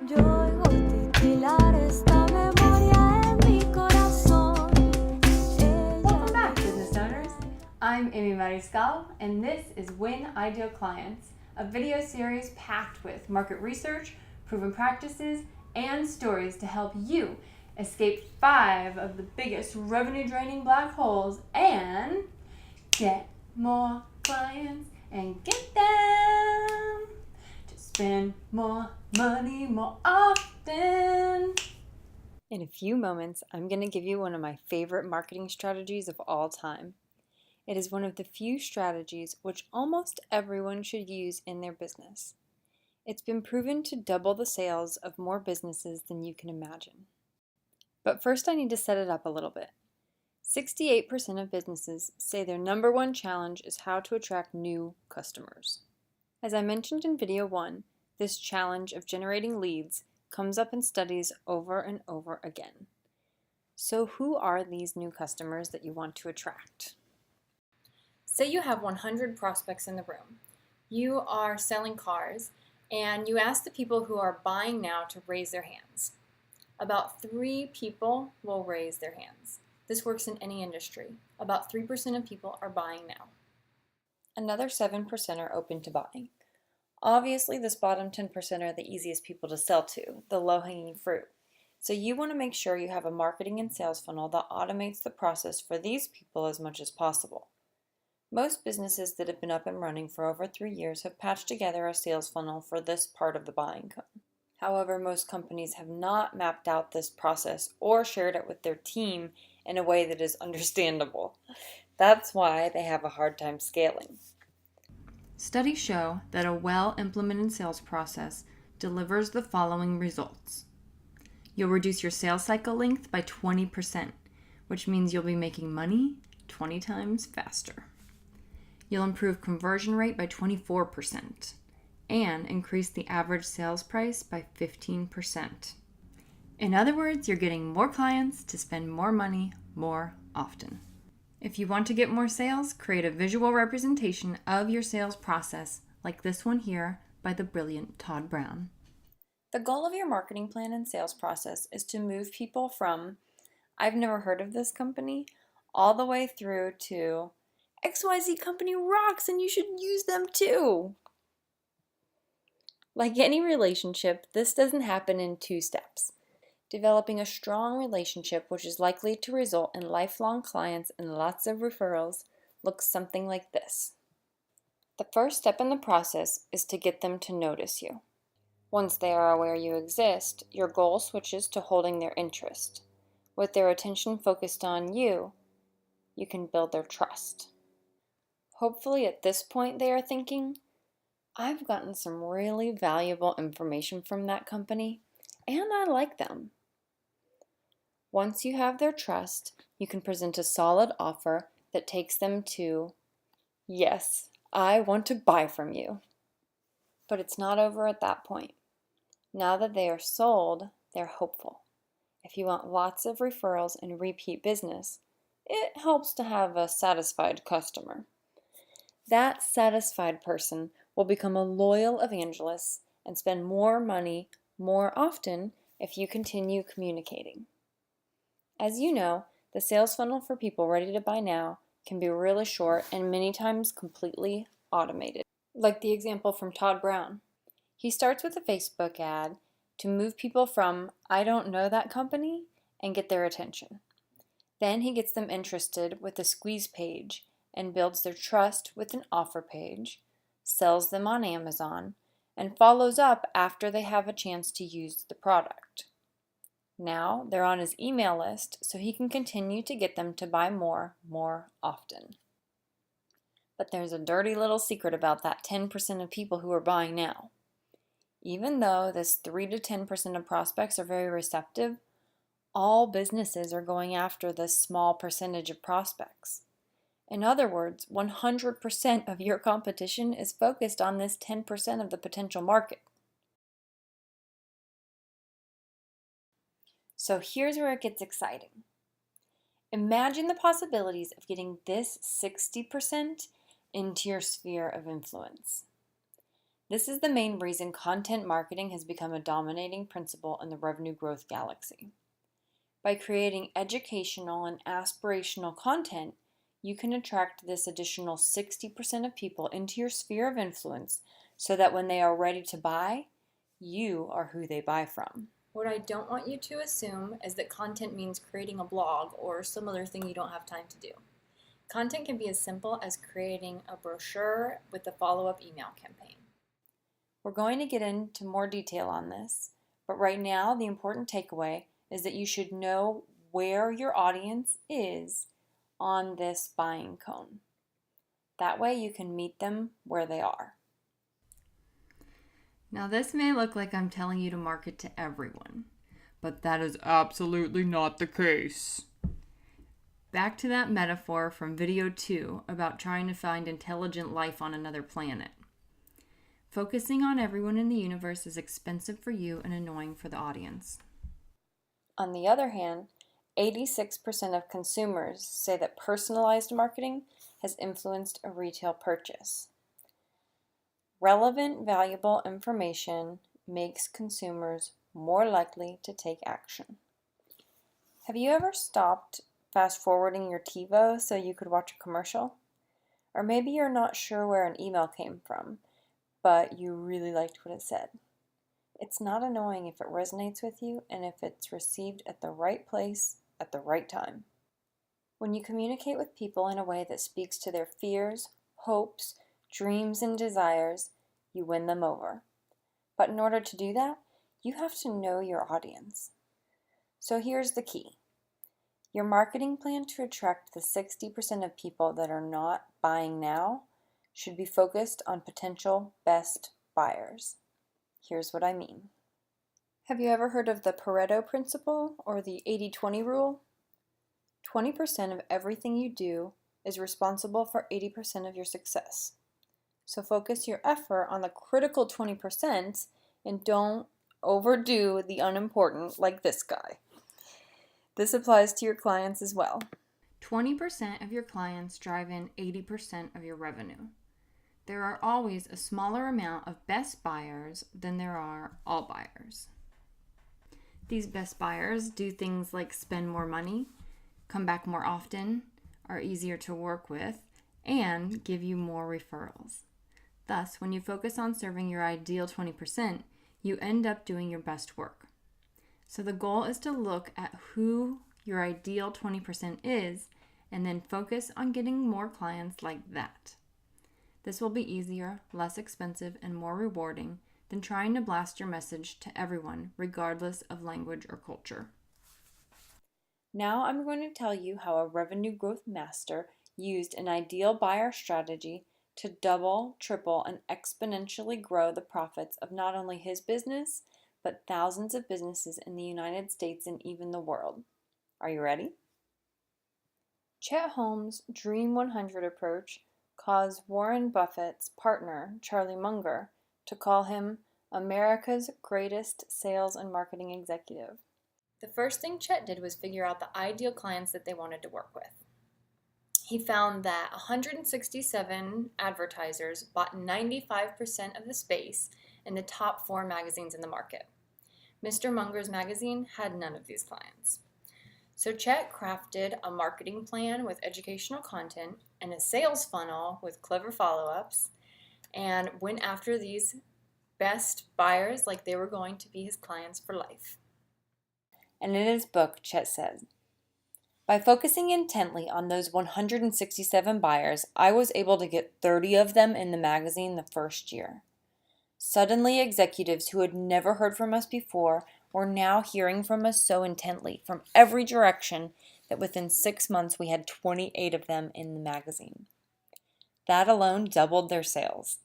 Yo oigo titilar esta memoria en mi corazón. Welcome back, business owners. I'm Ami Mariscal, and this is Win Ideal Clients, a video series packed with market research, proven practices, and stories to help you escape 5 of the biggest revenue-draining black holes and get more clients and get them to spend more money more often. In a few moments, I'm going to give you one of my favorite marketing strategies of all time. It is one of the few strategies which almost everyone should use in their business. It's been proven to double the sales of more businesses than you can imagine. But first, I need to set it up a little bit. 68% of businesses say their number one challenge is how to attract new customers. As I mentioned in video 1, this challenge of generating leads comes up in studies over and over again. So who are these new customers that you want to attract? Say you have 100 prospects in the room. You are selling cars, and you ask the people who are buying now to raise their hands. About 3 people will raise their hands. This works in any industry. About 3% of people are buying now. Another 7% are open to buying. Obviously, this bottom 10% are the easiest people to sell to, the low-hanging fruit. So you want to make sure you have a marketing and sales funnel that automates the process for these people as much as possible. Most businesses that have been up and running for over 3 years have patched together a sales funnel for this part of the buying cone. However, most companies have not mapped out this process or shared it with their team in a way that is understandable. That's why they have a hard time scaling. Studies show that a well-implemented sales process delivers the following results. You'll reduce your sales cycle length by 20%, which means you'll be making money 20 times faster. You'll improve conversion rate by 24% and increase the average sales price by 15%. In other words, you're getting more clients to spend more money more often. If you want to get more sales, create a visual representation of your sales process like this one here by the brilliant Todd Brown. The goal of your marketing plan and sales process is to move people from, I've never heard of this company, all the way through to, XYZ company rocks and you should use them too. Like any relationship, this doesn't happen in 2 steps. Developing a strong relationship, which is likely to result in lifelong clients and lots of referrals, looks something like this. The first step in the process is to get them to notice you. Once they are aware you exist, your goal switches to holding their interest. With their attention focused on you, you can build their trust. Hopefully at this point they are thinking, I've gotten some really valuable information from that company, and I like them. Once you have their trust, you can present a solid offer that takes them to, yes, I want to buy from you. But it's not over at that point. Now that they are sold, they're hopeful. If you want lots of referrals and repeat business, it helps to have a satisfied customer. That satisfied person will become a loyal evangelist and spend more money more often if you continue communicating. As you know, the sales funnel for people ready to buy now can be really short and many times completely automated. Like the example from Todd Brown. He starts with a Facebook ad to move people from, I don't know that company, and get their attention. Then he gets them interested with a squeeze page and builds their trust with an offer page, sells them on Amazon, and follows up after they have a chance to use the product. Now they're on his email list so he can continue to get them to buy more often. But there's a dirty little secret about that 10% of people who are buying now. Even though this 3 to 10% of prospects are very receptive, all businesses are going after this small percentage of prospects. In other words, 100% of your competition is focused on this 10% of the potential market. So here's where it gets exciting. Imagine the possibilities of getting this 60% into your sphere of influence. This is the main reason content marketing has become a dominating principle in the revenue growth galaxy. By creating educational and aspirational content, you can attract this additional 60% of people into your sphere of influence so that when they are ready to buy, you are who they buy from. What I don't want you to assume is that content means creating a blog or some other thing you don't have time to do. Content can be as simple as creating a brochure with a follow-up email campaign. We're going to get into more detail on this, but right now the important takeaway is that you should know where your audience is on this buying cone. That way you can meet them where they are. Now this may look like I'm telling you to market to everyone, but that is absolutely not the case. Back to that metaphor from video 2 about trying to find intelligent life on another planet. Focusing on everyone in the universe is expensive for you and annoying for the audience. On the other hand, 86% of consumers say that personalized marketing has influenced a retail purchase. Relevant, valuable information makes consumers more likely to take action. Have you ever stopped fast forwarding your TiVo so you could watch a commercial? Or maybe you're not sure where an email came from, but you really liked what it said. It's not annoying if it resonates with you and if it's received at the right place at the right time. When you communicate with people in a way that speaks to their fears, hopes, dreams, and desires, you win them over. But in order to do that, you have to know your audience. So here's the key. Your marketing plan to attract the 60% of people that are not buying now should be focused on potential best buyers. Here's what I mean. Have you ever heard of the Pareto principle or the 80-20 rule? 20% of everything you do is responsible for 80% of your success. So focus your effort on the critical 20% and don't overdo the unimportant like this guy. This applies to your clients as well. 20% of your clients drive in 80% of your revenue. There are always a smaller amount of best buyers than there are all buyers. These best buyers do things like spend more money, come back more often, are easier to work with, and give you more referrals. Thus, when you focus on serving your ideal 20%, you end up doing your best work. So the goal is to look at who your ideal 20% is and then focus on getting more clients like that. This will be easier, less expensive, and more rewarding than trying to blast your message to everyone, regardless of language or culture. Now I'm going to tell you how a revenue growth master used an ideal buyer strategy to double, triple, and exponentially grow the profits of not only his business, but thousands of businesses in the United States and even the world. Are you ready? Chet Holmes' Dream 100 approach caused Warren Buffett's partner, Charlie Munger, to call him America's greatest sales and marketing executive. The first thing Chet did was figure out the ideal clients that they wanted to work with. He found that 167 advertisers bought 95% of the space in the top 4 magazines in the market. Mr. Munger's magazine had none of these clients. So Chet crafted a marketing plan with educational content and a sales funnel with clever follow-ups and went after these best buyers like they were going to be his clients for life. And in his book, Chet said, by focusing intently on those 167 buyers, I was able to get 30 of them in the magazine the first year. Suddenly, executives who had never heard from us before were now hearing from us so intently from every direction that within 6 months we had 28 of them in the magazine. That alone doubled their sales.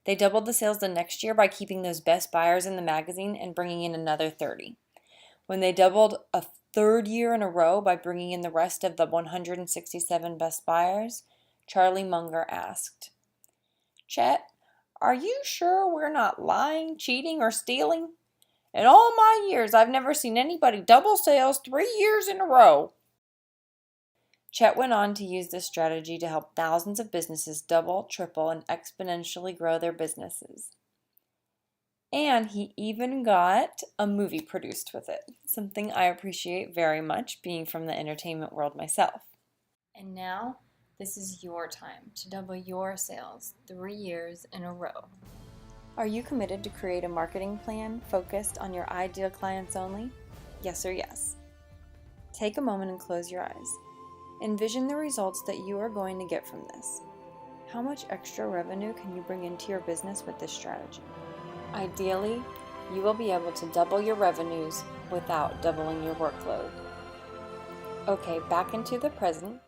They doubled the sales the next year by keeping those best buyers in the magazine and bringing in another 30. When they doubled a third year in a row by bringing in the rest of the 167 best buyers, Charlie Munger asked, Chet, are you sure we're not lying, cheating, or stealing? In all my years, I've never seen anybody double sales 3 years in a row. Chet went on to use this strategy to help thousands of businesses double, triple, and exponentially grow their businesses. And he even got a movie produced with it, something I appreciate very much, being from the entertainment world myself. And now, this is your time to double your sales 3 years in a row. Are you committed to create a marketing plan focused on your ideal clients only? Yes or yes? Take a moment and close your eyes. Envision the results that you are going to get from this. How much extra revenue can you bring into your business with this strategy? Ideally, you will be able to double your revenues without doubling your workload. Okay, back into the present.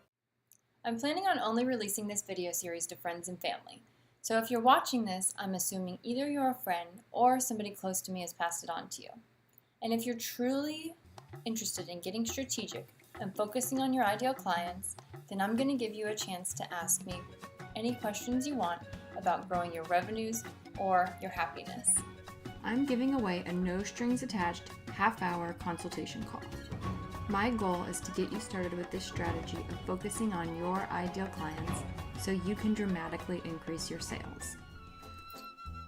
I'm planning on only releasing this video series to friends and family. So if you're watching this, I'm assuming either you're a friend or somebody close to me has passed it on to you. And if you're truly interested in getting strategic and focusing on your ideal clients, then I'm going to give you a chance to ask me any questions you want about growing your revenues or your happiness. I'm giving away a no-strings-attached half-hour consultation call. My goal is to get you started with this strategy of focusing on your ideal clients so you can dramatically increase your sales.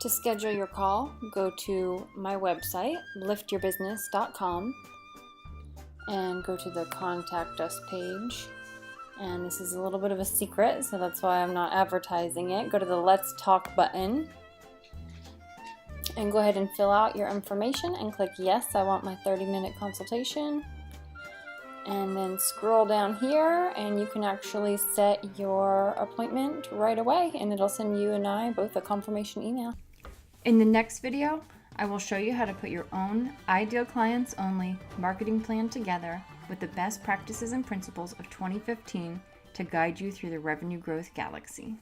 To schedule your call, go to my website, liftyourbusiness.com, and go to the Contact Us page. And this is a little bit of a secret, so that's why I'm not advertising it. Go to the Let's Talk button and go ahead and fill out your information and click yes, I want my 30-minute consultation. And then scroll down here and you can actually set your appointment right away, and it'll send you and I both a confirmation email. In the next video, I will show you how to put your own ideal clients only marketing plan together with the best practices and principles of 2015 to guide you through the revenue growth galaxy.